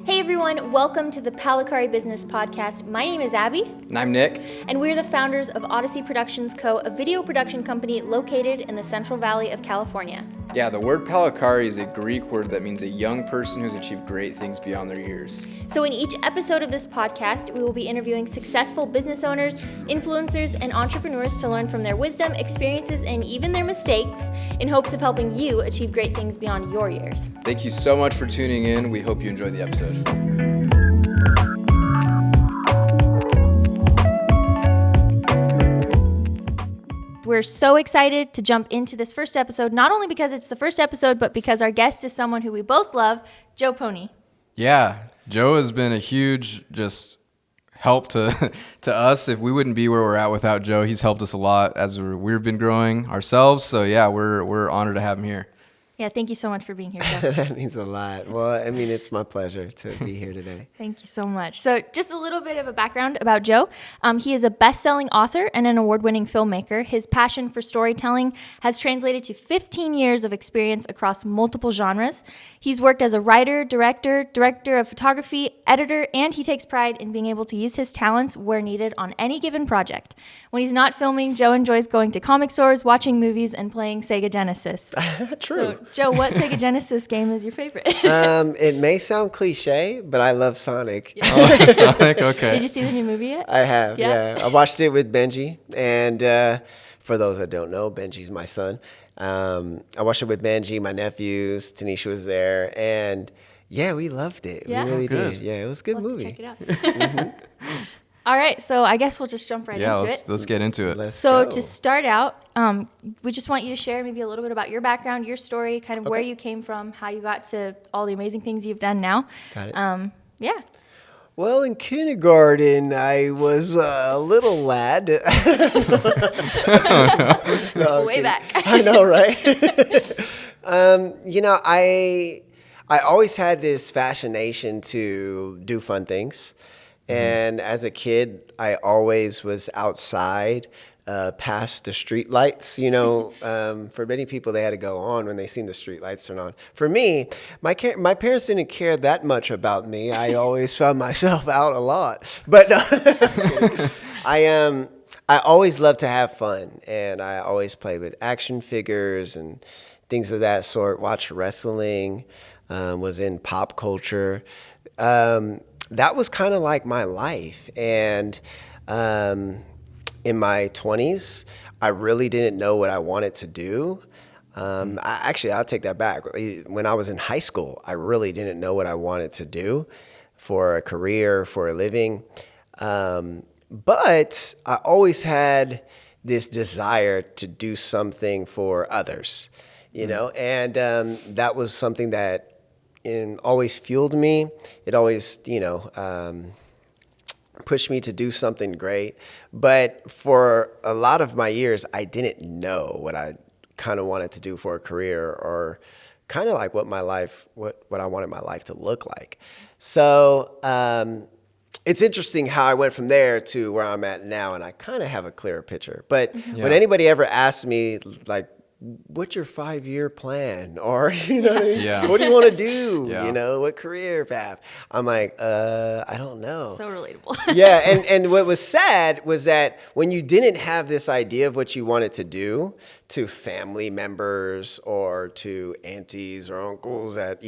Hey everyone, welcome to the Palikari Business Podcast. My name is Abby. And I'm Nick. And we're the founders of Odyssey Productions Co., a video production company located in the Central Valley of California. Yeah, the word Palikari is a Greek word that means a young person who's achieved great things beyond their years. So in each episode of this podcast, we will be interviewing successful business owners, influencers, and entrepreneurs to learn from their wisdom, experiences, and even their mistakes in hopes of helping you achieve great things beyond your years. Thank you so much for tuning in. We hope you enjoyed the episode. We're so excited to jump into this first episode, not only because it's the first episode, but because our guest is someone who we both love, Joe Poni. Yeah, Joe has been a huge just help to us. If we wouldn't be where we're at without Joe, he's helped us a lot as we've been growing ourselves. So yeah, we're honored to have him here. Yeah, thank you so much for being here, Joe. That means a lot. Well, I mean, it's my pleasure to be here today. Thank you so much. So just a little bit of a background about Joe. He is a best-selling author and an award-winning filmmaker. His passion for storytelling has translated to 15 years of experience across multiple genres. He's worked as a writer, director of photography, editor, and he takes pride in being able to use his talents where needed on any given project. When he's not filming, Joe enjoys going to comic stores, watching movies, and playing Sega Genesis. True. So, Joe, what Sega Genesis game is your favorite? It may sound cliche, but I love Sonic. Yeah. Oh, Sonic, okay. Did you see the new movie yet? I have, Yeah? yeah. I watched it with Benji, and for those that don't know, Benji's my son. I watched it with Benji, my nephews. Tanisha was there, and yeah, we loved it. Yeah? We really Good. did. Yeah, it was a good Love to movie. check it out. All right, so I guess we'll just jump right Yeah, into it. let's get into it. Let's So go. to start out, we just want you to share maybe a little bit about your background, your story, kind of where you came from, how you got to all the amazing things you've done now. Got it. Yeah. Well, in kindergarten, I was a little lad. No, Way back. I know, right? I always had this fascination to do fun things. And as a kid, I always was outside past the street lights. For many people, they had to go on when they seen the street lights turn on. For me, my parents didn't care that much about me. I always found myself out a lot. But I always loved to have fun, and I always played with action figures and things of that sort. Watched wrestling, was in pop culture. That was kind of like my life. And in my 20s, I really didn't know what I wanted to do. I'll take that back. When I was in high school, I really didn't know what I wanted to do for a career, for a living. But I always had this desire to do something for others, and that was something that always fueled me. It always, pushed me to do something great. But for a lot of my years, I didn't know what I kind of wanted to do for a career, or kind of like what I wanted my life to look like. So it's interesting how I went from there to where I'm at now, and I kind of have a clearer picture. But when anybody ever asks me, like, what's your 5-year plan? Or, what I mean? Yeah. What do you want to do? Yeah. What career path? I'm like, I don't know. So relatable. Yeah, and what was sad was that when you didn't have this idea of what you wanted to do, to family members or to aunties or uncles at,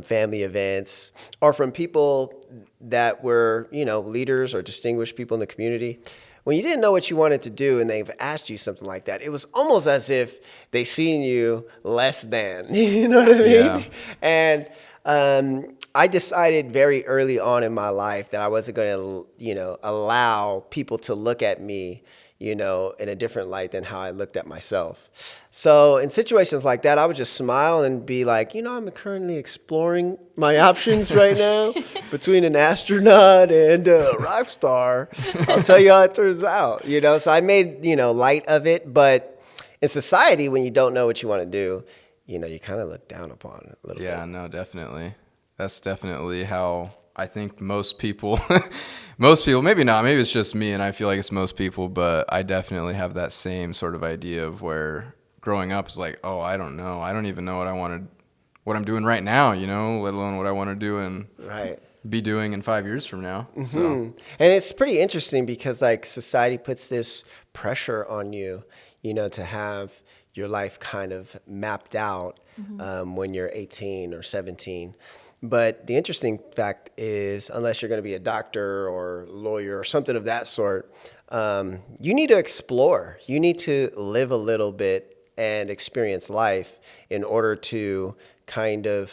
family events, or from people that were, leaders or distinguished people in the community, when you didn't know what you wanted to do and they've asked you something like that, it was almost as if they seen you less than, you know what I mean? Yeah. And I decided very early on in my life that I wasn't going to, allow people to look at me, in a different light than how I looked at myself. So in situations like that, I would just smile and be like, I'm currently exploring my options right now between an astronaut and a rock star. I'll tell you how it turns out, So I made, light of it. But in society, when you don't know what you want to do, you kind of look down upon it a little bit. Yeah, no, definitely. That's definitely how I think most people, maybe not, maybe it's just me and I feel like it's most people, but I definitely have that same sort of idea of where growing up is like, oh, I don't know. I don't even know what I'm doing right now, you know, let alone what I want to do and Right. be doing in 5 years from now. So And it's pretty interesting because like society puts this pressure on you, you know, to have your life kind of mapped out when you're 18 or 17. But the interesting fact is, unless you're going to be a doctor or lawyer or something of that sort, you need to explore. You need to live a little bit and experience life in order to kind of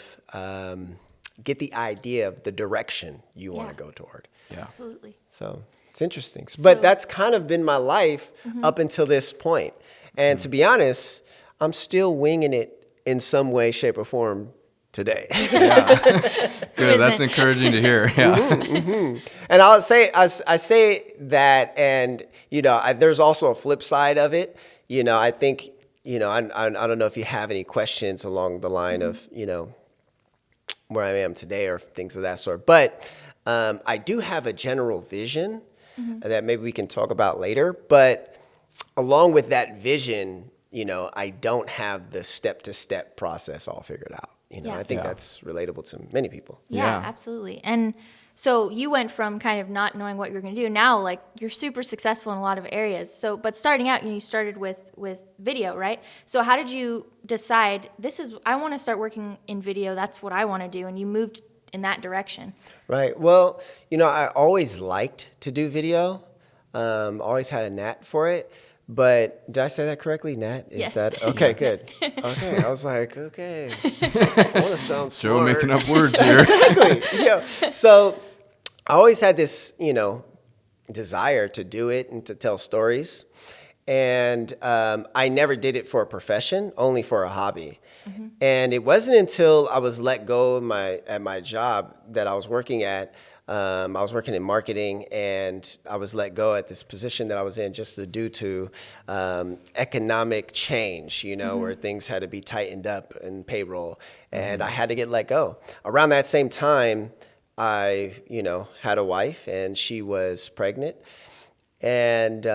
get the idea of the direction you want to go toward. yeah. Absolutely. So it's interesting. But So- that's kind of been my life up until this point. And to be honest, I'm still winging it in some way, shape, or form today. Good. That's isn't? encouraging to hear. Yeah. And I say that, and you know, there's also a flip side of it. You know, I think, you know, I don't know if you have any questions along the line of, you know, where I am today or things of that sort. But I do have a general vision that maybe we can talk about later. But along with that vision, you know, I don't have the step-to-step process all figured out. You know, Yeah. I think Yeah. that's relatable to many people. Yeah, Yeah. absolutely. And so you went from kind of not knowing what you were going to do. Now, like, you're super successful in a lot of areas. So, but starting out, you started with video, right? So how did you decide I want to start working in video. That's what I want to do. And you moved in that direction. Right. Well, you know, I always liked to do video. Always had a knack for it. But did I say that correctly? Nat? Is Yes. that okay? Good. Okay. I was like, okay. I want to sound smart. Joe making up words here. Exactly. Yeah. So I always had this, you know, desire to do it and to tell stories. And I never did it for a profession, only for a hobby. And it wasn't until I was let go at my job that I was working at. I was working in marketing, and I was let go at this position that I was in just due to economic change, you know, where things had to be tightened up in payroll, and I had to get let go. Around that same time, I, you know, had a wife, and she was pregnant, and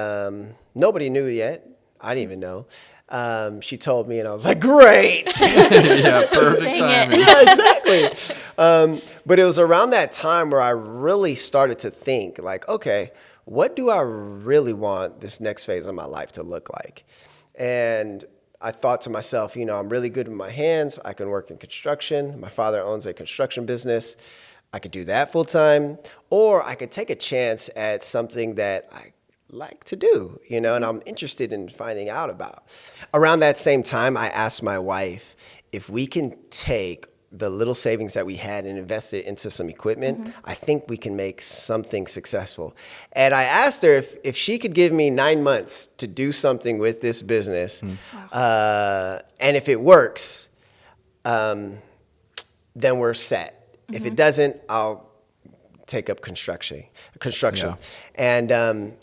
nobody knew yet. I didn't even know. She told me, and I was like, great. Yeah. Perfect Dang it. timing. Yeah, exactly. But it was around that time where I really started to think, like, okay, what do I really want this next phase of my life to look like? And I thought to myself, you know, I'm really good with my hands. I can work in construction. My father owns a construction business. I could do that full time, or I could take a chance at something that I like to do, you know, and I'm interested in finding out about. Around that same time, I asked my wife if we can take the little savings that we had and invest it into some equipment. I think we can make something successful. And I asked her if she could give me 9 months to do something with this business. And if it works, then we're set. If it doesn't, I'll take up construction. Yeah. And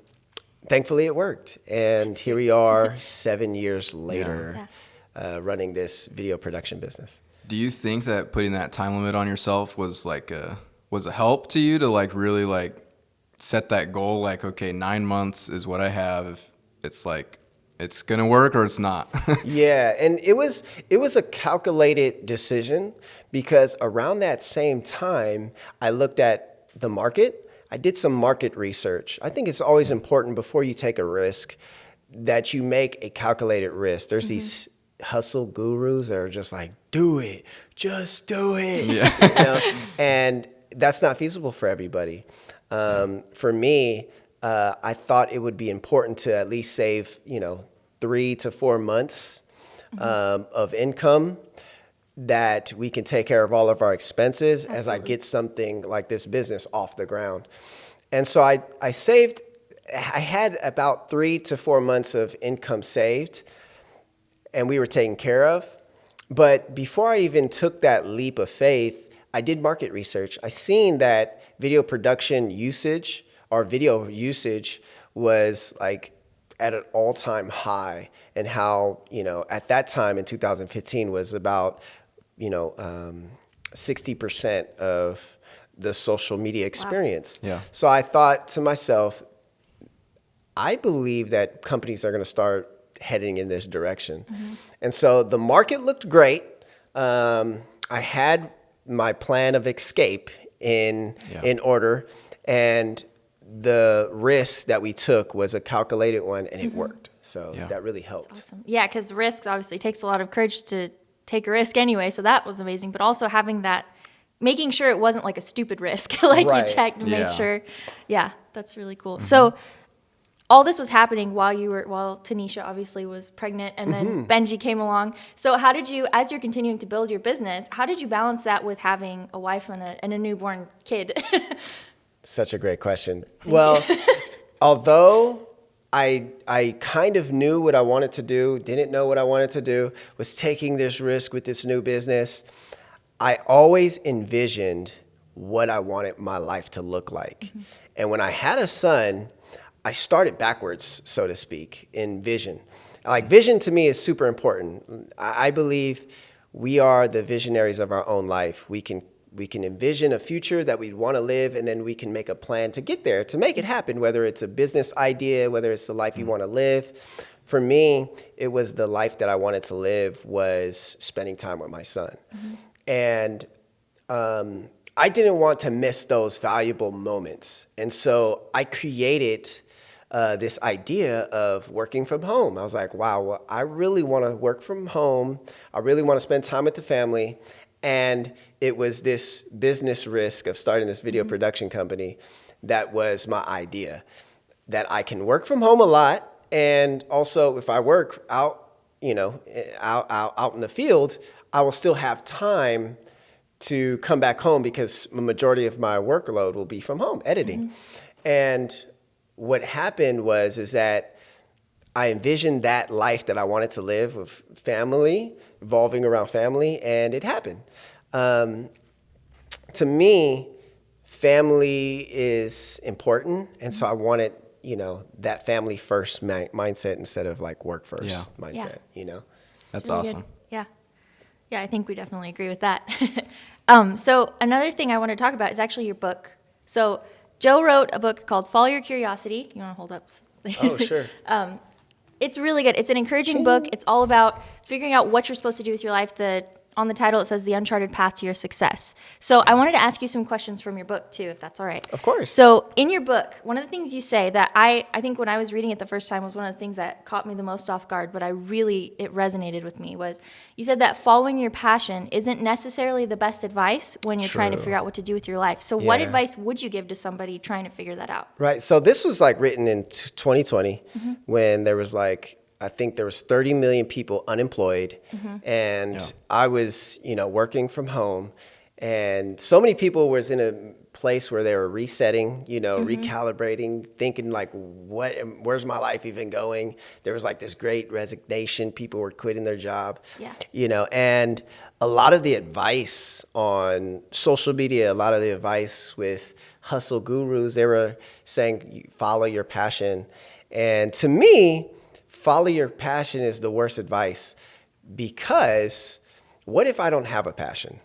thankfully it worked. And here we are 7 years later, running this video production business. Do you think that putting that time limit on yourself was like was a help to you to like really like set that goal? Like, okay, 9 months is what I have. If it's like it's gonna work or it's not. Yeah, and it was a calculated decision because around that same time, I looked at the market. I did some market research. I think it's always important before you take a risk that you make a calculated risk. There's these hustle gurus that are just like, do it, just do it. Yeah. You know? And that's not feasible for everybody. For me, I thought it would be important to at least save, 3 to 4 months of income that we can take care of all of our expenses as I get something like this business off the ground. And so I saved, I had about 3 to 4 months of income saved, and we were taken care of. But before I even took that leap of faith, I did market research. I seen that video production usage or video usage was like at an all-time high, and how, at that time in 2015 was about, 60% of the social media experience. Yeah. So I thought to myself, I believe that companies are going to start heading in this direction. And so the market looked great. I had my plan of escape in order, and the risk that we took was a calculated one, and it worked. So that really helped. Awesome. Yeah, because risks obviously takes a lot of courage to take a risk anyway, so that was amazing. But also having that, making sure it wasn't like a stupid risk, like you checked and made sure. Yeah, that's really cool. So all this was happening while Tanisha obviously was pregnant, and then Benji came along. So how did you, as you're continuing to build your business, how did you balance that with having a wife and a newborn kid? Such a great question. Well, although I kind of knew what I wanted to do, didn't know what I wanted to do, was taking this risk with this new business, I always envisioned what I wanted my life to look like. And when I had a son, I started backwards, so to speak, in vision. Like, vision to me is super important. I believe we are the visionaries of our own life. We can envision a future that we want to live, and then we can make a plan to get there, to make it happen, whether it's a business idea, whether it's the life you want to live. For me, it was the life that I wanted to live was spending time with my son. And I didn't want to miss those valuable moments. And so I created this idea of working from home. I was like, wow, well, I really want to work from home. I really want to spend time with the family. And it was this business risk of starting this video production company that was my idea, that I can work from home a lot. And also, if I work out in the field, I will still have time to come back home because the majority of my workload will be from home, editing. And what happened is that I envisioned that life that I wanted to live with family, revolving around family, and it happened. To me, family is important, and so I wanted, that family first mindset instead of like work first mindset. That's really awesome. Good. Yeah, I think we definitely agree with that. So another thing I want to talk about is actually your book. So Joe wrote a book called Follow Your Curiosity. You want to hold up? Oh, sure. It's really good. It's an encouraging book. It's all about figuring out what you're supposed to do with your life. On the title, it says The Uncharted Path to Your Success. So I wanted to ask you some questions from your book, too, if that's all right. Of course. So in your book, one of the things you say that I think when I was reading it the first time was one of the things that caught me the most off guard, but it resonated with me, was you said that following your passion isn't necessarily the best advice when you're trying to figure out what to do with your life. So what advice would you give to somebody trying to figure that out? Right. So this was like written in 2020 when there was I think there was 30 million people unemployed, and I was, working from home, and so many people was in a place where they were resetting, recalibrating, thinking like, where's my life even going? There was like this great resignation. People were quitting their job, and a lot of the advice on social media, a lot of the advice with hustle gurus, they were saying, follow your passion. And to me, follow your passion is the worst advice, because what if I don't have a passion?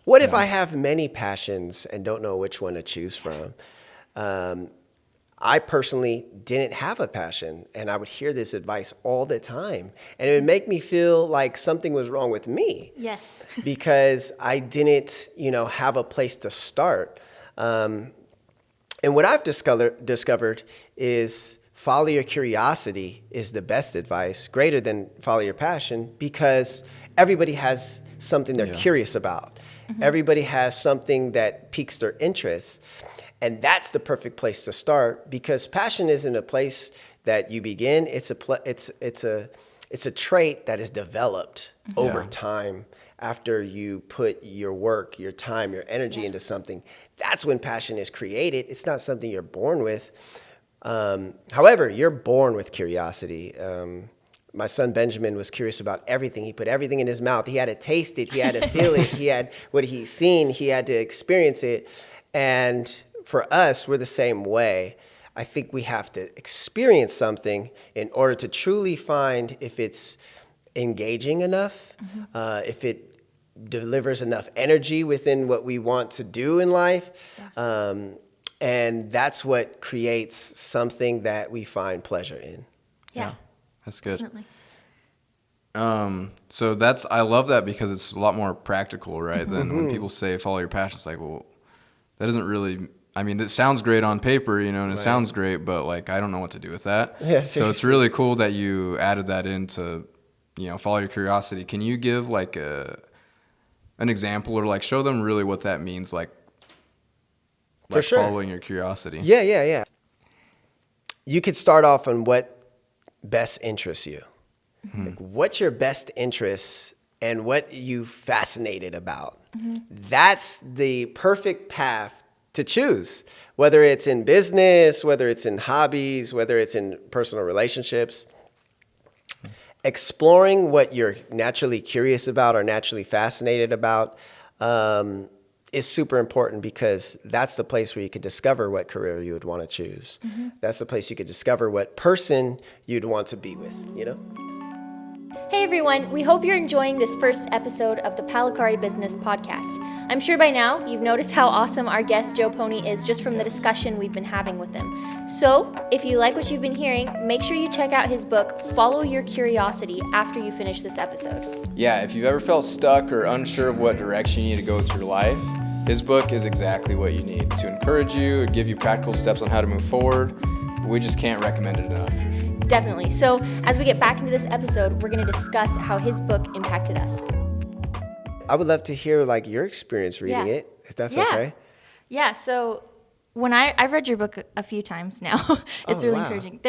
What if I have many passions and don't know which one to choose from? I personally didn't have a passion, and I would hear this advice all the time, and it would make me feel like something was wrong with me. Yes. Because I didn't, have a place to start. And what I've discovered is follow your curiosity is the best advice, greater than follow your passion, because everybody has something they're curious about. Everybody has something that piques their interest. And that's the perfect place to start, because passion isn't a place that you begin. It's a trait that is developed over time after you put your work, your time, your energy into something. That's when passion is created. It's not something you're born with. However, you're born with curiosity. My son Benjamin was curious about everything. He put everything in his mouth. He had to taste it. He had to feel it. He had what he's seen. He had to experience it. And for us, we're the same way. I think we have to experience something in order to truly find if it's engaging enough, if it delivers enough energy within what we want to do in life. And that's what creates something that we find pleasure in. Yeah. That's good. Definitely. So I love that because it's a lot more practical, right? Than when people say follow your passion. It's like, well, that doesn't really. I mean, it sounds great on paper, and it sounds great, but like I don't know what to do with that. Yeah, so it's really cool that you added that into, follow your curiosity. Can you give like an example or like show them really what that means, like For sure. following your curiosity? Yeah. You could start off on what best interests you. Like, what's your best interests and what you fascinated about? That's the perfect path to choose, whether it's in business, whether it's in hobbies, whether it's in personal relationships. Exploring what you're naturally curious about or naturally fascinated about is super important, because that's the place where you could discover what career you would want to choose. That's the place you could discover what person you'd want to be with, Hey everyone, we hope you're enjoying this first episode of the Palikari Business Podcast. I'm sure by now you've noticed how awesome our guest Joe Poni is just from the discussion we've been having with him. So, if you like what you've been hearing, make sure you check out his book, Follow Your Curiosity, after you finish this episode. Yeah, if you've ever felt stuck or unsure of what direction you need to go through life, his book is exactly what you need to encourage you and give you practical steps on how to move forward. We just can't recommend it enough. Definitely. So, as we get back into this episode, we're going to discuss how his book impacted us. I would love to hear like your experience reading it, if that's okay. Yeah, so when I've read your book a few times now. It's really encouraging.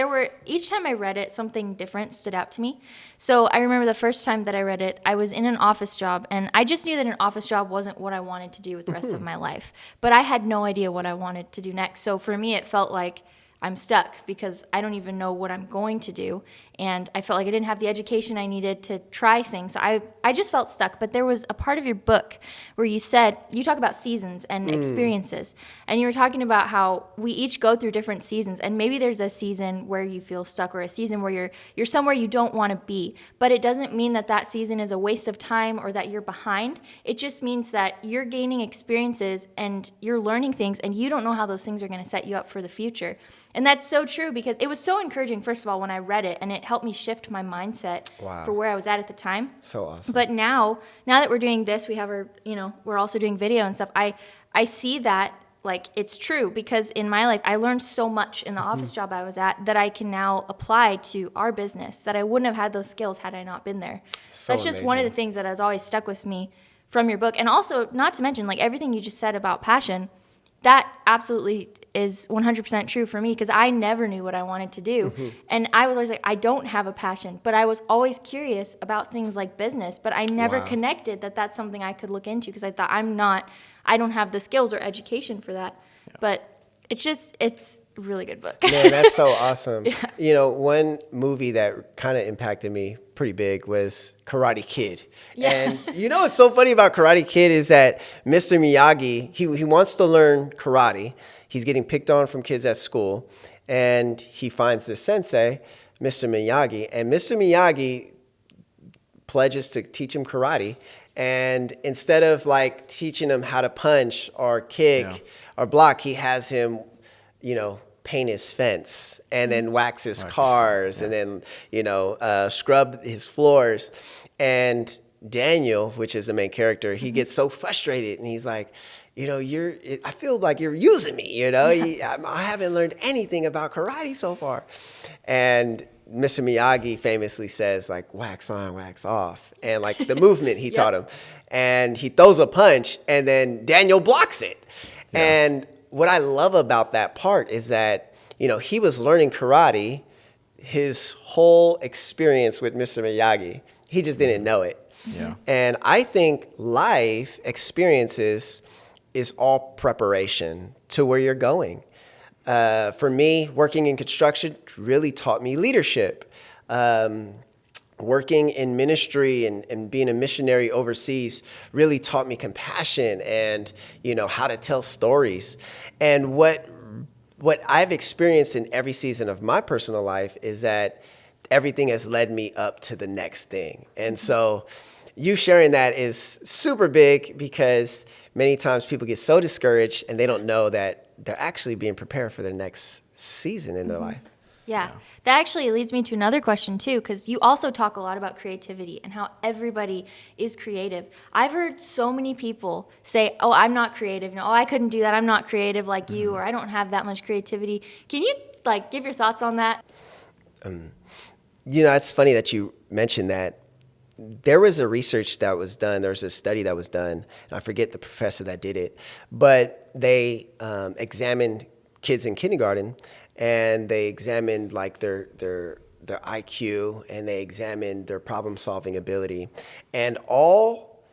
Each time I read it, something different stood out to me. So I remember the first time that I read it, I was in an office job, and I just knew that an office job wasn't what I wanted to do with the rest of my life. But I had no idea what I wanted to do next. So for me, it felt like I'm stuck because I don't even know what I'm going to do. And I felt like I didn't have the education I needed to try things. So I just felt stuck. But there was a part of your book where you talk about seasons and experiences. And you were talking about how we each go through different seasons. And maybe there's a season where you feel stuck, or a season where you're somewhere you don't want to be. But it doesn't mean that season is a waste of time or that you're behind. It just means that you're gaining experiences and you're learning things, and you don't know how those things are going to set you up for the future. And that's so true, because it was so encouraging, first of all, when I read it, and it helped me shift my mindset for where I was at the time. So awesome. But now that we're doing this, we have we're also doing video and stuff. I see that like it's true, because in my life, I learned so much in the office job I was at that I can now apply to our business, that I wouldn't have had those skills had I not been there. So that's just one of the things that has always stuck with me from your book. And also, not to mention, like everything you just said about passion, that absolutely is 100% true for me, because I never knew what I wanted to do. And I was always like, I don't have a passion, but I was always curious about things like business, but I never connected that that's something I could look into, because I thought I don't have the skills or education for that. Yeah. But it's a really good book. Man, that's so awesome. One movie that kind of impacted me pretty big was Karate Kid. Yeah. And what's so funny about Karate Kid is that Mr. Miyagi, he wants to learn karate. He's getting picked on from kids at school, and he finds this sensei, Mr. Miyagi, and Mr. Miyagi pledges to teach him karate. And instead of like teaching him how to punch or kick or block, he has him, paint his fence and then wax his cars and then, scrub his floors. And Daniel, which is the main character, he gets so frustrated, and he's like, I feel like you're using me, I haven't learned anything about karate so far. And Mr. Miyagi famously says, like, wax on, wax off. And like the movement he taught him. And he throws a punch, and then Daniel blocks it. Yeah. And what I love about that part is that, he was learning karate his whole experience with Mr. Miyagi. He just didn't know it. Yeah. And I think life experiences is all preparation to where you're going. For me, working in construction really taught me leadership. Working in ministry and being a missionary overseas really taught me compassion and, how to tell stories. And what I've experienced in every season of my personal life is that everything has led me up to the next thing. And so you sharing that is super big, because many times people get so discouraged and they don't know that they're actually being prepared for the next season in their life. Yeah. That actually leads me to another question too, because you also talk a lot about creativity and how everybody is creative. I've heard so many people say, "Oh, I'm not creative. No, oh, I couldn't do that. I'm not creative like you, or I don't have that much creativity." Can you like give your thoughts on that? You know, it's funny that you mentioned that. There was a research that was done. There was a study that was done, and I forget the professor that did it, but they examined kids in kindergarten, and they examined like their IQ, and they examined their problem solving ability, and all,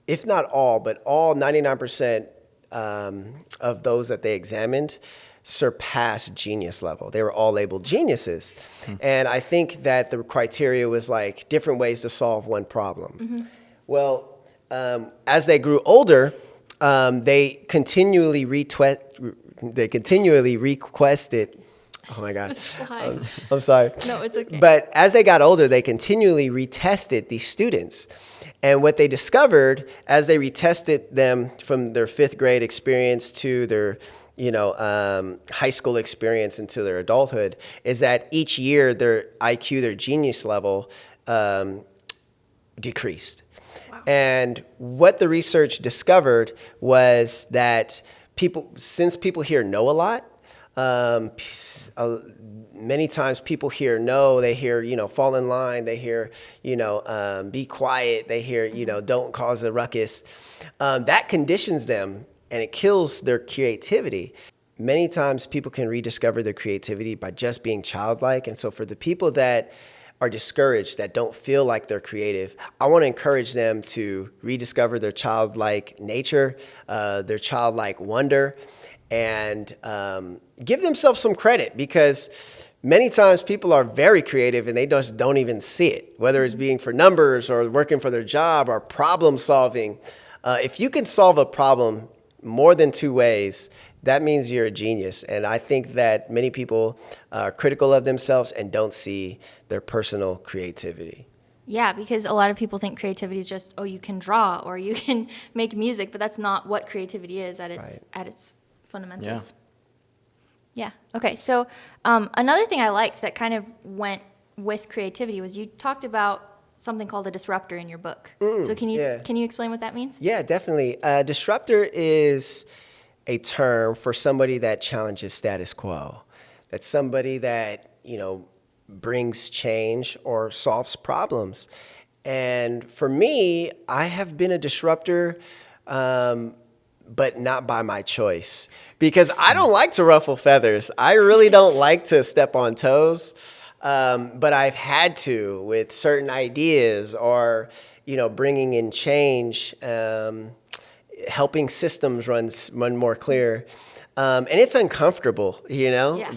if not all, but all 99% of those that they examined surpassed genius level. They were all labeled geniuses. And I think that the criteria was like different ways to solve one problem. Well, as they grew older, they continually requested. Oh my God. Why? I'm sorry. No, it's okay. But as they got older, they continually retested these students. And what they discovered as they retested them from their fifth grade experience to their high school experience into their adulthood is that each year their IQ, their genius level, decreased. Wow. And what the research discovered was that since people here know a lot, many times people hear no, they hear, fall in line, they hear, be quiet, they hear, don't cause a ruckus. That conditions them and it kills their creativity. Many times people can rediscover their creativity by just being childlike. And so for the people that are discouraged, that don't feel like they're creative, I want to encourage them to rediscover their childlike nature, their childlike wonder, and give themselves some credit, because many times people are very creative and they just don't even see it, whether it's being for numbers or working for their job or problem solving. If you can solve a problem more than two ways, that means you're a genius. And I think that many people are critical of themselves and don't see their personal creativity. Yeah, because a lot of people think creativity is just, oh, you can draw or you can make music, but that's not what creativity is at its fundamentals. Yeah. Okay. So another thing I liked that kind of went with creativity was you talked about something called a disruptor in your book. So can you explain what that means? Yeah, definitely. Disruptor is a term for somebody that challenges status quo. That's somebody that, brings change or solves problems. And for me, I have been a disruptor, but not by my choice, because I don't like to ruffle feathers. I really don't like to step on toes. But I've had to with certain ideas or, bringing in change, helping systems run more clear. And it's uncomfortable,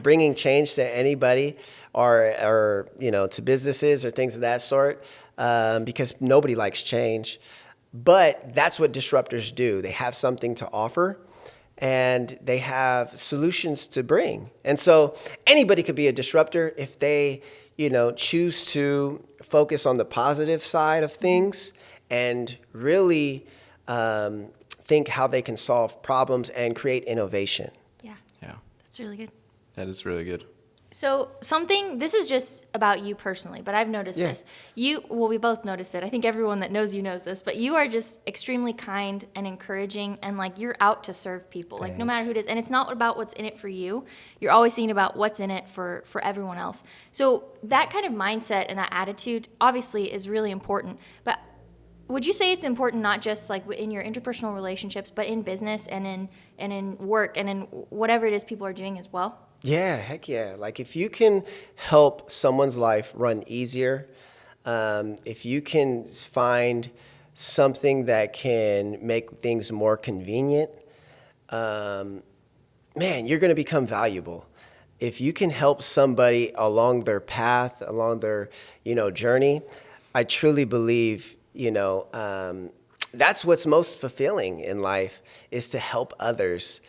bringing change to anybody or to businesses or things of that sort, because nobody likes change. But that's what disruptors do. They have something to offer, and they have solutions to bring. And so anybody could be a disruptor if they, choose to focus on the positive side of things and really think how they can solve problems and create innovation. Yeah. Yeah. That's really good. That is really good. So this is just about you personally, but I've noticed this. We both noticed it. I think everyone that knows you knows this, but you are just extremely kind and encouraging, and like you're out to serve people, like no matter who it is. And it's not about what's in it for you. You're always thinking about what's in it for everyone else. So that kind of mindset and that attitude obviously is really important. But would you say it's important not just like in your interpersonal relationships, but in business and in work and in whatever it is people are doing as well? Yeah, heck yeah. Like if you can help someone's life run easier, if you can find something that can make things more convenient, man, you're going to become valuable. If you can help somebody along their path, along their, journey, I truly believe, that's what's most fulfilling in life, is to help others.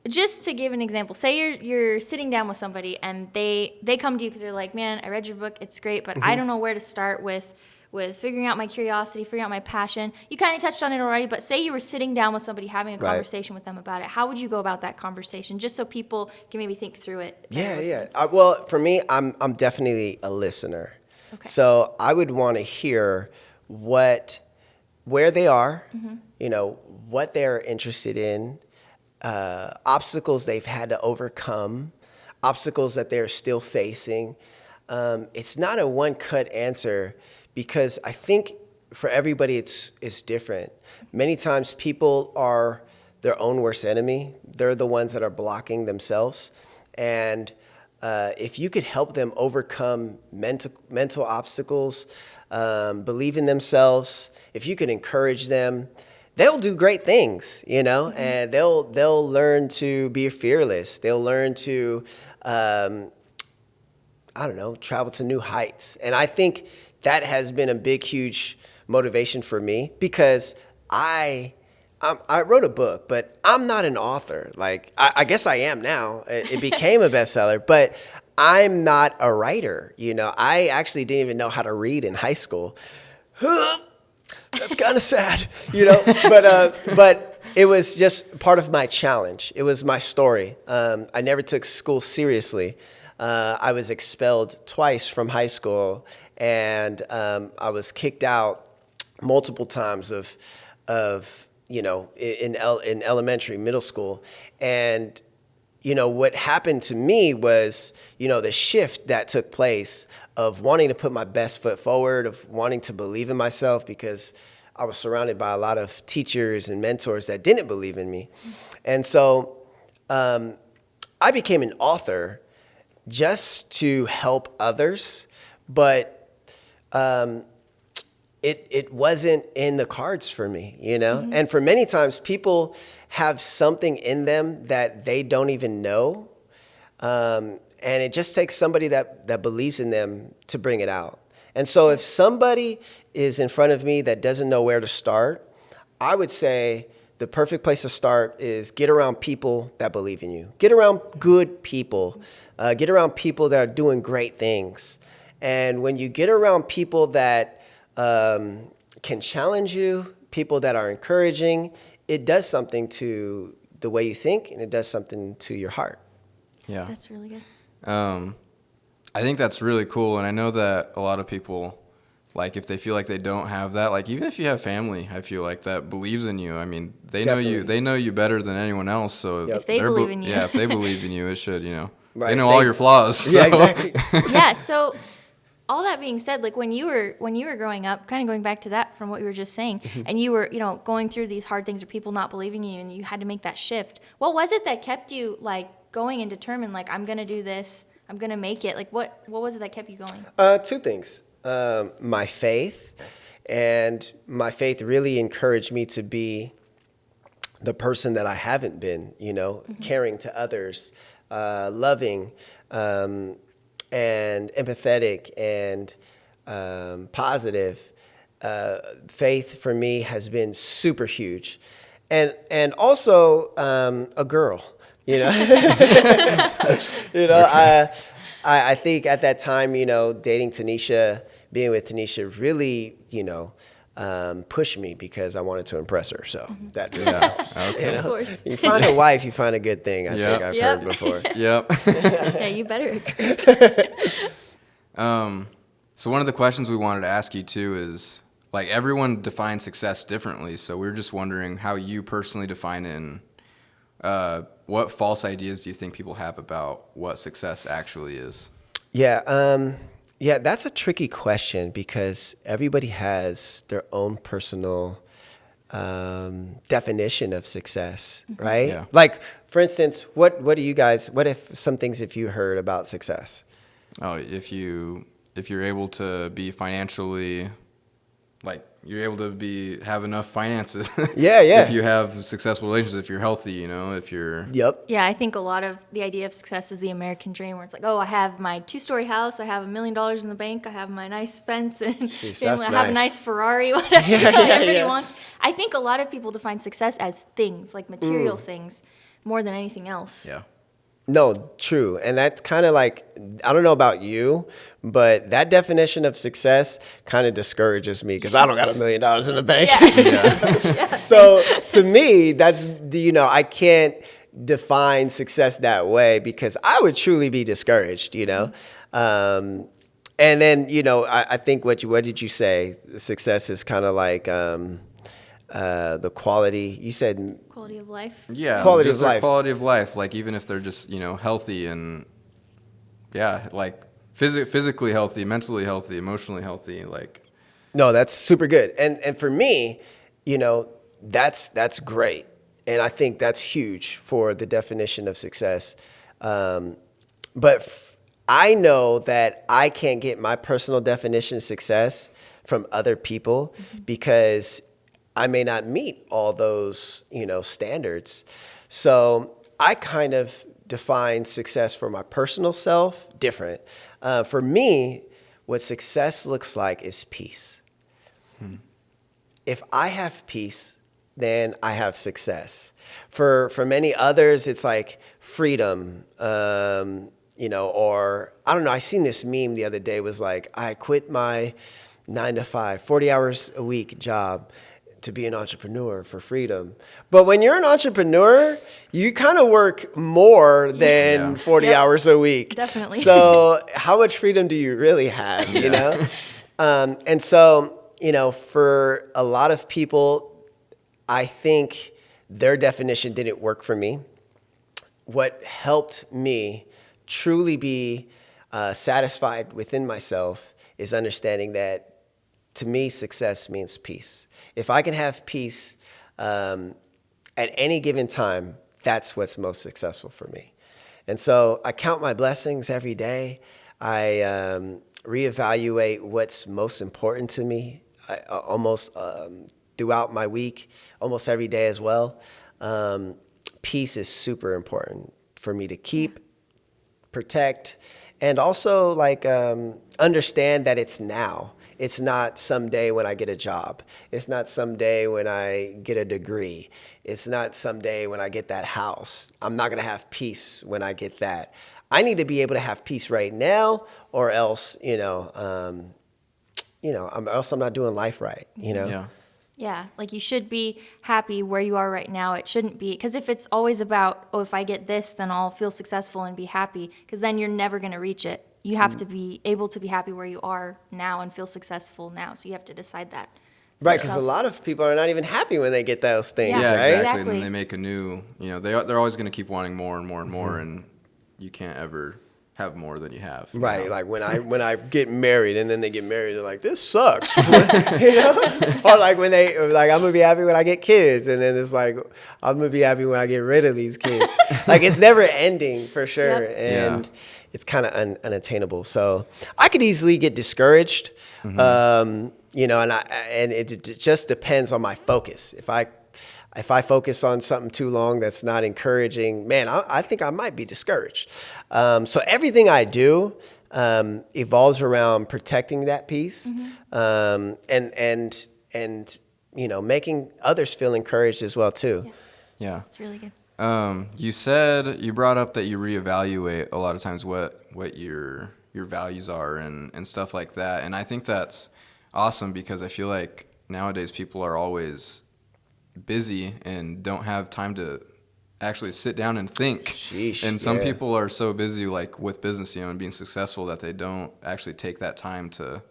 Just to give an example, say you're sitting down with somebody and they come to you because they're like, man, I read your book, it's great, but I don't know where to start with with figuring out my curiosity, figuring out my passion. You kind of touched on it already, but say you were sitting down with somebody having a Right. conversation with them about it. How would you go about that conversation, just so people can maybe think through it? Yeah. Well, for me, I'm definitely a listener. Okay. So I would want to hear where they are, what they're interested in, obstacles they've had to overcome, obstacles that they're still facing. It's not a one-cut answer because I think for everybody it's different. Many times people are their own worst enemy. They're the ones that are blocking themselves. And if you could help them overcome mental obstacles, believe in themselves, if you could encourage them, they'll do great things, and they'll learn to be fearless. They'll learn to, travel to new heights. And I think that has been a big, huge motivation for me because I wrote a book, but I'm not an author. Like, I guess I am now. It became a bestseller, but I'm not a writer. I actually didn't even know how to read in high school. That's kind of sad, but it was just part of my challenge. It was my story. I never took school seriously. I was expelled twice from high school, and I was kicked out multiple times in elementary, middle school. And, what happened to me was, the shift that took place of wanting to put my best foot forward, of wanting to believe in myself because I was surrounded by a lot of teachers and mentors that didn't believe in me. And so I became an author just to help others, but it wasn't in the cards for me, Mm-hmm. And for many times, people have something in them that they don't even know, and it just takes somebody that believes in them to bring it out. And so if somebody is in front of me that doesn't know where to start, I would say the perfect place to start is get around people that believe in you. Get around good people. Get around people that are doing great things. And when you get around people that can challenge you, people that are encouraging, it does something to the way you think, and it does something to your heart. Yeah. That's really good. I think that's really cool, and I know that a lot of people, like, if they feel like they don't have that, like, even if you have family, I feel like that believes in you. I mean, they know you better than anyone else. So If they believe in you, if they believe in you, it should, Right. They know all your flaws. So. Yeah, exactly. Yeah. So, all that being said, like when you were growing up, kind of going back to that from what you were just saying, and you were going through these hard things or people not believing in you, and you had to make that shift. What was it that kept you like going and determined, like, I'm gonna do this, I'm gonna make it? Like, what was it that kept you going? Two things. My faith, and my faith really encouraged me to be the person that I haven't been, caring to others, loving, and empathetic and positive. Faith for me has been super huge. And also a girl, I think at that time, dating Tanisha, being with Tanisha really, pushed me because I wanted to impress her. So that really helps. Okay. Of course. You find a wife, you find a good thing. I think I've Yep. heard before. Yep. Yeah, you better agree. So one of the questions we wanted to ask you too is, like, everyone defines success differently. So we're just wondering how you personally define it, and what false ideas do you think people have about what success actually is? Yeah, that's a tricky question because everybody has their own personal definition of success, right? Yeah. Like, for instance, what if some things if you heard about success? Oh, if you're able to be financially, like, you're able to have enough finances. Yeah. If you have successful relationships, if you're healthy, if you're. Yep. Yeah, I think a lot of the idea of success is the American dream, where it's like, oh, I have my 2-story house, I have $1 million in the bank, I have my nice fence, and Jeez, I that's have a nice. nice Ferrari, whatever everybody wants. I think a lot of people define success as things, like material things, more than anything else. Yeah. No, true. And that's kind of like, I don't know about you, but that definition of success kind of discourages me because I don't got $1 million in the bank. So to me, that's, I can't define success that way because I would truly be discouraged, And then, I think what did you say? Success is kind of like the quality. You said Quality of life. Yeah, Quality just of their life. quality of life. Like even if they're just healthy and like physically healthy, mentally healthy, emotionally healthy. Like no, that's super good. And for me, that's great. And I think that's huge for the definition of success. But I know that I can't get my personal definition of success from other people because I may not meet all those, standards. So I kind of define success for my personal self different. For me, what success looks like is peace. If I have peace, then I have success. For many others, it's like freedom, or I don't know. I seen this meme the other day was like, I quit my 9 to 5, 40 hours a week job to be an entrepreneur for freedom. But when you're an entrepreneur, you kind of work more than 40 hours a week. Definitely. So how much freedom do you really have, And so, for a lot of people, I think their definition didn't work for me. What helped me truly be satisfied within myself is understanding that to me, success means peace. If I can have peace at any given time, that's what's most successful for me. And so I count my blessings every day. I reevaluate what's most important to me almost throughout my week, almost every day as well. Peace is super important for me to keep, protect, and also understand that it's now. It's not someday when I get a job. It's not someday when I get a degree. It's not someday when I get that house. I'm not going to have peace when I get that. I need to be able to have peace right now, or else, else I'm not doing life right. Yeah. Yeah, like you should be happy where you are right now. It shouldn't be, because if it's always about, oh, if I get this, then I'll feel successful and be happy, because then you're never going to reach it. You have to be able to be happy where you are now and feel successful now. So you have to decide that. Right, because a lot of people are not even happy when they get those things, Yeah, right? Exactly. Exactly. And then they make a new, they're always going to keep wanting more and more and more, and you can't ever have more than you have. Right, like when I get married and then they get married, they're like, this sucks, Or like when they like, I'm gonna be happy when I get kids, and then it's like, I'm gonna be happy when I get rid of these kids. Like it's never ending for sure, and it's kind of unattainable. So I could easily get discouraged, and it just depends on my focus. If I focus on something too long that's not encouraging, man, I think I might be discouraged. So everything I do evolves around protecting that peace, and making others feel encouraged as well too. Yeah. It's really good. You brought up that you reevaluate a lot of times what your values are and stuff like that. And I think that's awesome because I feel like nowadays people are always busy and don't have time to actually sit down and think. Sheesh, and some yeah. people are so busy like with business, and being successful that they don't actually take that time to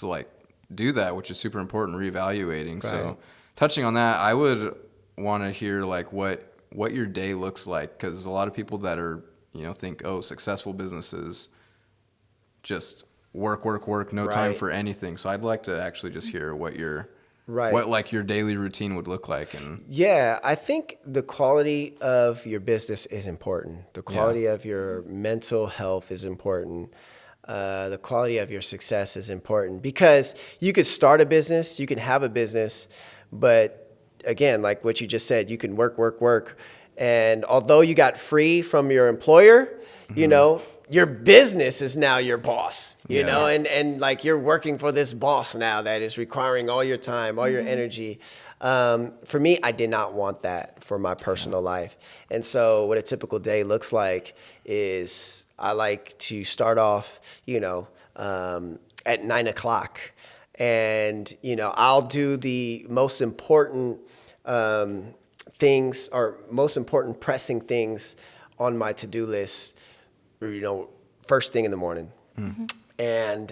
like do that, which is super important, reevaluating. Right. So touching on that, I would want to hear like what your day looks like, because a lot of people that are think, oh, successful businesses just work, no time Right. for anything. So I'd like to actually just hear what your Right. what like your daily routine would look like. And Yeah, I think the quality of your business is important. The quality of your mental health is important. The quality of your success is important, because you could start a business, you can have a business, but again, like what you just said, you can work, And although you got free from your employer, you know, your business is now your boss, you know, and like you're working for this boss now that is requiring all your time, all your energy. For me, I did not want that for my personal life. And so what a typical day looks like is I like to start off, you know, at 9 o'clock. And, you know, I'll do the most important things or most important pressing things on my to-do list, you know, first thing in the morning. And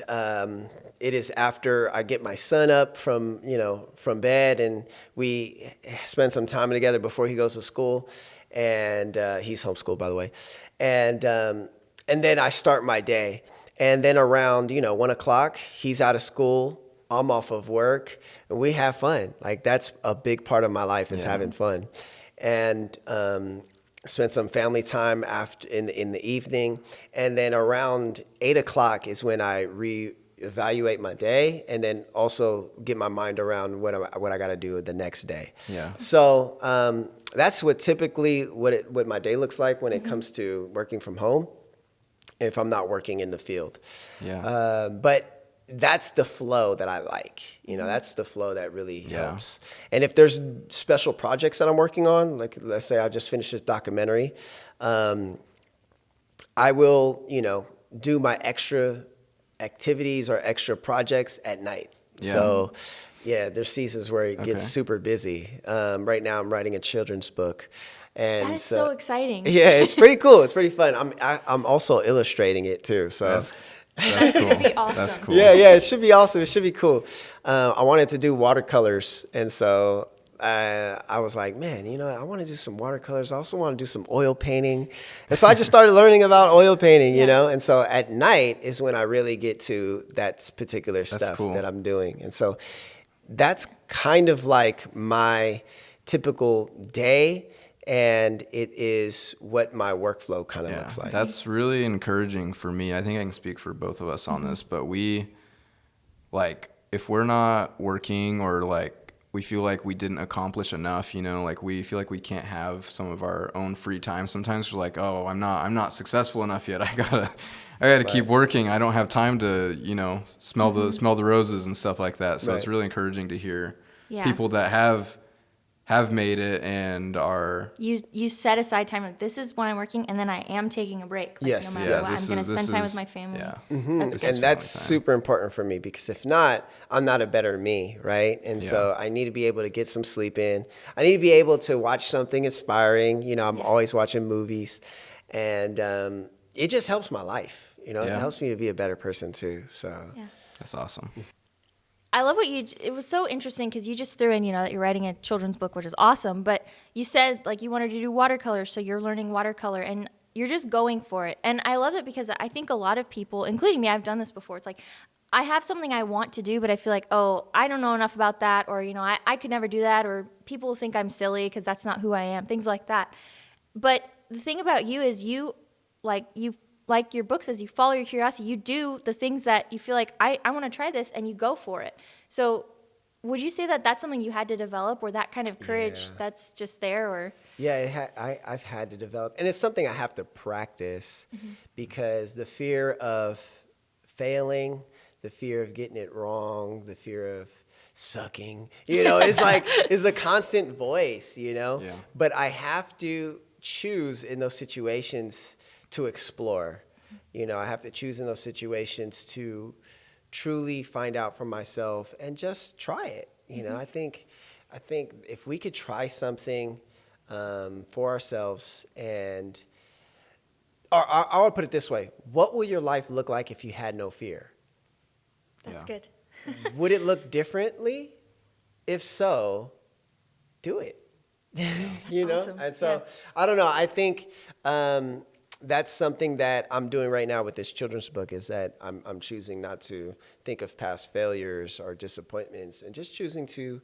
it is after I get my son up from, you know, from bed, and we spend some time together before he goes to school. And he's homeschooled, by the way. And then I start my day. And then around, you know, 1 o'clock, he's out of school. I'm off of work, and we have fun. Like, that's a big part of my life is having fun. And spend some family time after in the evening. And then around 8 o'clock is when I reevaluate my day, and then also get my mind around what I got to do the next day. Yeah. So that's what my day looks like when it comes to working from home, if I'm not working in the field. Yeah. But that's the flow that I like. You know, that's the flow that really helps. And if there's special projects that I'm working on, like let's say I just finished this documentary, I will, you know, do my extra activities or extra projects at night. Yeah. So yeah, there's seasons where it gets super busy. Right now I'm writing a children's book. And that is so exciting. Yeah, it's pretty cool. It's pretty fun. I'm also illustrating it too. So that's cool. Gonna be awesome. That's cool. Yeah, it should be awesome. It should be cool. I wanted to do watercolors, and so I was like, man, you know, I want to do some watercolors. I also want to do some oil painting, and so I just started learning about oil painting, you know. And so at night is when I really get to that particular stuff that I'm doing, and so that's kind of like my typical day. And it is what my workflow kind of looks like. That's really encouraging for me. I think I can speak for both of us on this, but we, like, if we're not working or, like, we feel like we didn't accomplish enough, you know, like, we feel like we can't have some of our own free time. Sometimes we're like, oh, I'm not successful enough yet. I gotta keep working. I don't have time to, you know, smell the roses and stuff like that. So it's really encouraging to hear people that have made it and are... You set aside time, like, this is when I'm working, and then I am taking a break. Like, no matter what, I'm going to spend time with my family. Yeah. That's super important for me, because if not, I'm not a better me, right? And so I need to be able to get some sleep in. I need to be able to watch something inspiring. You know, I'm always watching movies, and it just helps my life. You know, it helps me to be a better person too. So that's awesome. I love it was so interesting because you just threw in, you know, that you're writing a children's book, which is awesome, but you said, like, you wanted to do watercolors, so you're learning watercolor, and you're just going for it. And I love it because I think a lot of people, including me, I've done this before. It's like, I have something I want to do, but I feel like, oh, I don't know enough about that, or, you know, I could never do that, or people think I'm silly because that's not who I am, things like that. But the thing about you is like your book says, you follow your curiosity. You do the things that you feel like, I want to try this, and you go for it. So would you say that that's something you had to develop, or that kind of courage that's just there? Or Yeah, I've had to develop. And it's something I have to practice, because the fear of failing, the fear of getting it wrong, the fear of sucking, you know, is a constant voice, you know. Yeah. But I have to choose in those situations to explore. You know, I have to choose in those situations to truly find out for myself and just try it. You know, I think if we could try something for ourselves, and or I would put it this way: what will your life look like if you had no fear? That's good. Would it look differently? If so, do it. You know? Awesome. And so I don't know. I think that's something that I'm doing right now with this children's book, is that I'm choosing not to think of past failures or disappointments, and just choosing to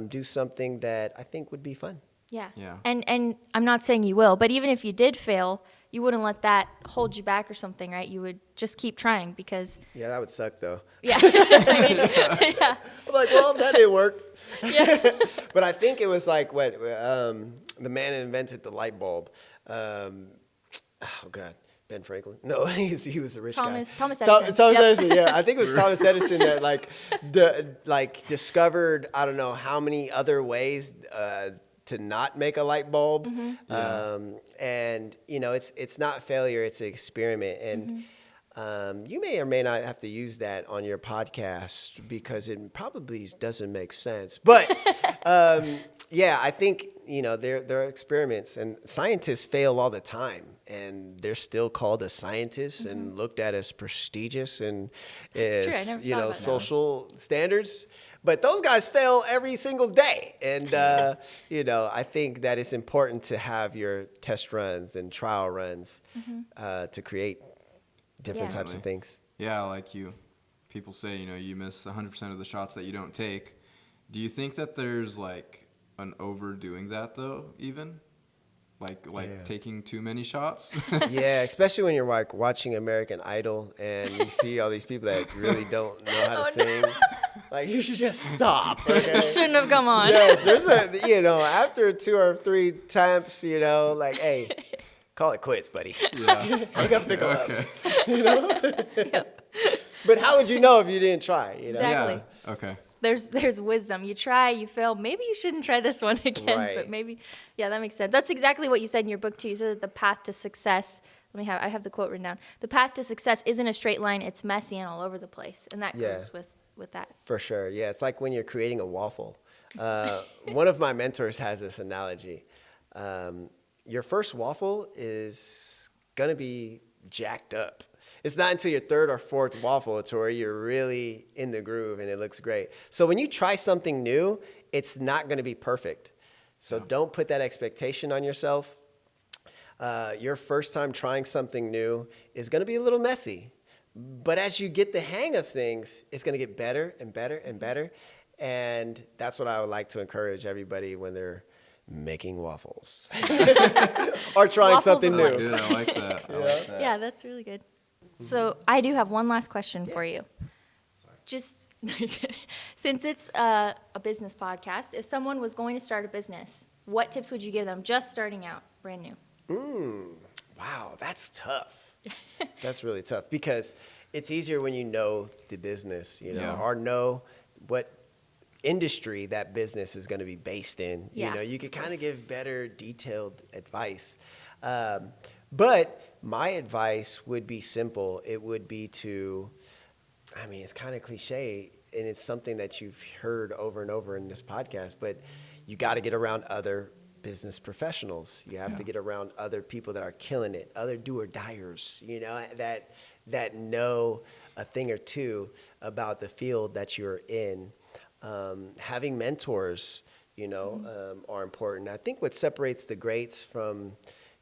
do something that I think would be fun. Yeah. And I'm not saying you will, but even if you did fail, you wouldn't let that hold you back or something, right? You would just keep trying, because... Yeah, that would suck, though. Yeah. I'm like, well, that didn't work. Yeah. But I think it was like, the man who invented the light bulb. Oh God, Ben Franklin? No, he was a rich Thomas guy. Edison. Thomas Yep. Edison. Yeah, I think it was Thomas Edison that discovered I don't know how many other ways to not make a light bulb. And it's not failure; it's an experiment. And you may or may not have to use that on your podcast because it probably doesn't make sense. But yeah, I think there are experiments, and scientists fail all the time, and they're still called as scientists and looked at as prestigious and That's true. I as never thought about that. social standards. But those guys fail every single day, and I think that it's important to have your test runs and trial runs to create different Yeah. types of things. Yeah, like people say, you miss 100% of the shots that you don't take. Do you think that there's like an overdoing that though, even? Like taking too many shots? Yeah, especially when you're like watching American Idol and you see all these people that really don't know how to sing. Like, you should just stop. Okay? Shouldn't have come on. Yes, there's after 2 or 3 attempts, like, hey, call it quits, buddy. Yeah. Hang up the gloves. But how would you know if you didn't try? Exactly. Yeah. Okay. There's wisdom. You try, you fail. Maybe you shouldn't try this one again. Right. But maybe, yeah, that makes sense. That's exactly what you said in your book too. You said that the path to success. I have the quote written down. The path to success isn't a straight line. It's messy and all over the place, and that goes with that. For sure. Yeah, it's like when you're creating a waffle. One of my mentors has this analogy. Your first waffle is going to be jacked up. It's not until your 3rd or 4th waffle to where you're really in the groove and it looks great. So when you try something new, it's not going to be perfect. So don't put that expectation on yourself. Your first time trying something new is going to be a little messy. But as you get the hang of things, it's going to get better and better and better. And that's what I would like to encourage everybody when they're making waffles or trying Waffles something of new. life. Good. I like that. I like that. Yeah, that's really good. So I do have one last question for you. Just since it's a business podcast, if someone was going to start a business, what tips would you give them just starting out, brand new? Wow, that's tough. That's really tough because it's easier when you know the business, or know what industry that business is going to be based in. Yeah, You could kind of give better detailed advice. But my advice would be simple. It would be it's kind of cliche, and it's something that you've heard over and over in this podcast, but you got to get around other business professionals. You have to get around other people that are killing it, other do-or-diers, that know a thing or two about the field that you're in. Having mentors, are important. I think what separates the greats from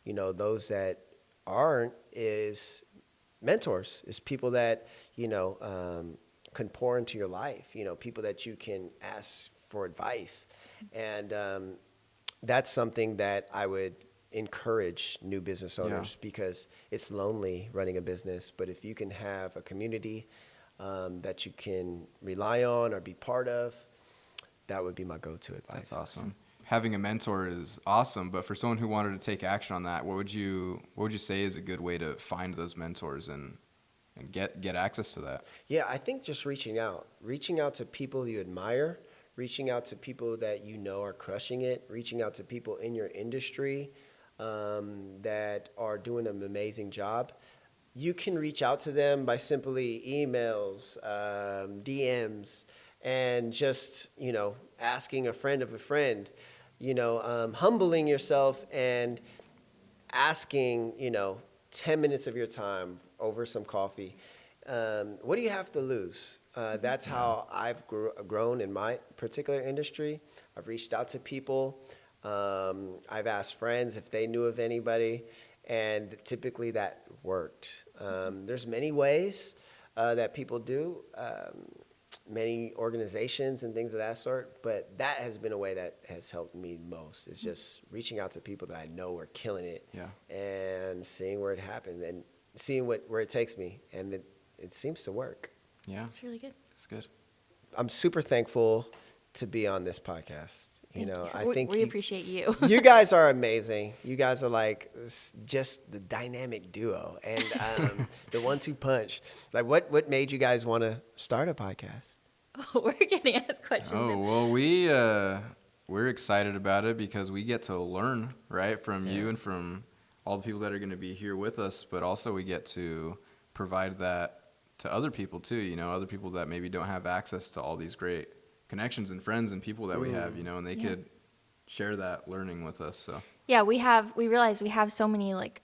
those that aren't is mentors, is people that, can pour into your life, people that you can ask for advice. And that's something that I would encourage new business owners because it's lonely running a business. But if you can have a community that you can rely on or be part of, that would be my go-to advice. That's awesome. Having a mentor is awesome, but for someone who wanted to take action on that, what would you say is a good way to find those mentors and get access to that? Yeah, I think just reaching out to people you admire, reaching out to people that are crushing it, reaching out to people in your industry that are doing an amazing job. You can reach out to them by simply emails, DMs, and just, asking a friend of a friend, humbling yourself and asking, 10 minutes of your time over some coffee. What do you have to lose? That's how I've grown in my particular industry. I've reached out to people. I've asked friends if they knew of anybody, and typically that worked. There's many ways that people do, many organizations and things of that sort, but that has been a way that has helped me most. It's just reaching out to people that I know are killing it and seeing where it happens and seeing where it takes me, and it seems to work. Yeah. That's really good. It's good. I'm super thankful to be on this podcast. You know, Thank you. I think we appreciate you. you guys are amazing. You guys are like just the dynamic duo and the 1-2 punch. Like, what made you guys want to start a podcast? We're getting asked questions. Oh, well, we're excited about it because we get to learn, right, from you and from all the people that are going to be here with us, but also we get to provide that to other people too, you know, other people that maybe don't have access to all these great connections and friends and people that we have, you know, and they could share that learning with us. So Yeah, we realize we have so many, like,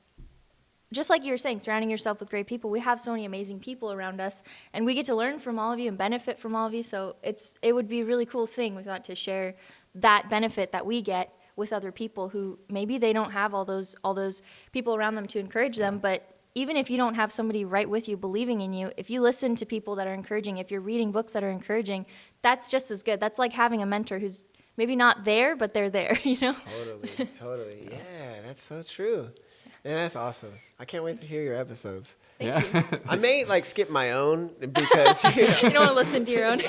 just like you were saying, surrounding yourself with great people. We have so many amazing people around us, and we get to learn from all of you and benefit from all of you. So it would be a really cool thing. We thought to share that benefit that we get with other people who maybe they don't have all those people around them to encourage them. But even if you don't have somebody right with you believing in you, if you listen to people that are encouraging, if you're reading books that are encouraging, that's just as good. That's like having a mentor who's maybe not there, but they're there, you know? Totally. Yeah, that's so true. And that's awesome. I can't wait to hear your episodes. Thank you. I may like skip my own because You don't want to listen to your own.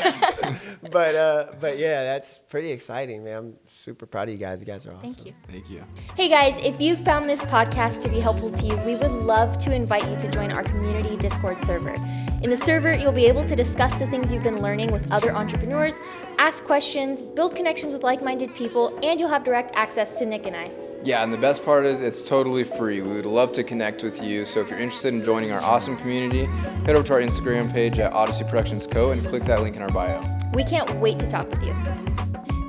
but yeah, that's pretty exciting, man. I'm super proud of you guys. You guys are awesome. Thank you. thank you. Hey guys, if you found this podcast to be helpful to you, we would love to invite you to join our community Discord server. In the server, you'll be able to discuss the things you've been learning with other entrepreneurs, ask questions, build connections with like-minded people, and you'll have direct access to Nick and I. Yeah, and the best part is it's totally free. We would love to connect with you. So if you're interested in joining our awesome community, head over to our Instagram page at Odyssey Productions Co. and click that link in our bio. We can't wait to talk with you.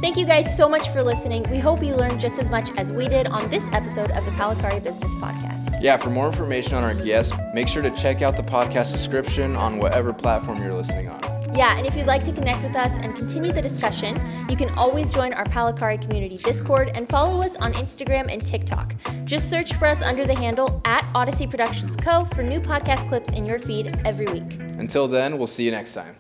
Thank you guys so much for listening. We hope you learned just as much as we did on this episode of the Palikari Business Podcast. Yeah, for more information on our guests, make sure to check out the podcast description on whatever platform you're listening on. Yeah, and if you'd like to connect with us and continue the discussion, you can always join our Palikari Community Discord and follow us on Instagram and TikTok. Just search for us under the handle at Odyssey Productions Co. for new podcast clips in your feed every week. Until then, we'll see you next time.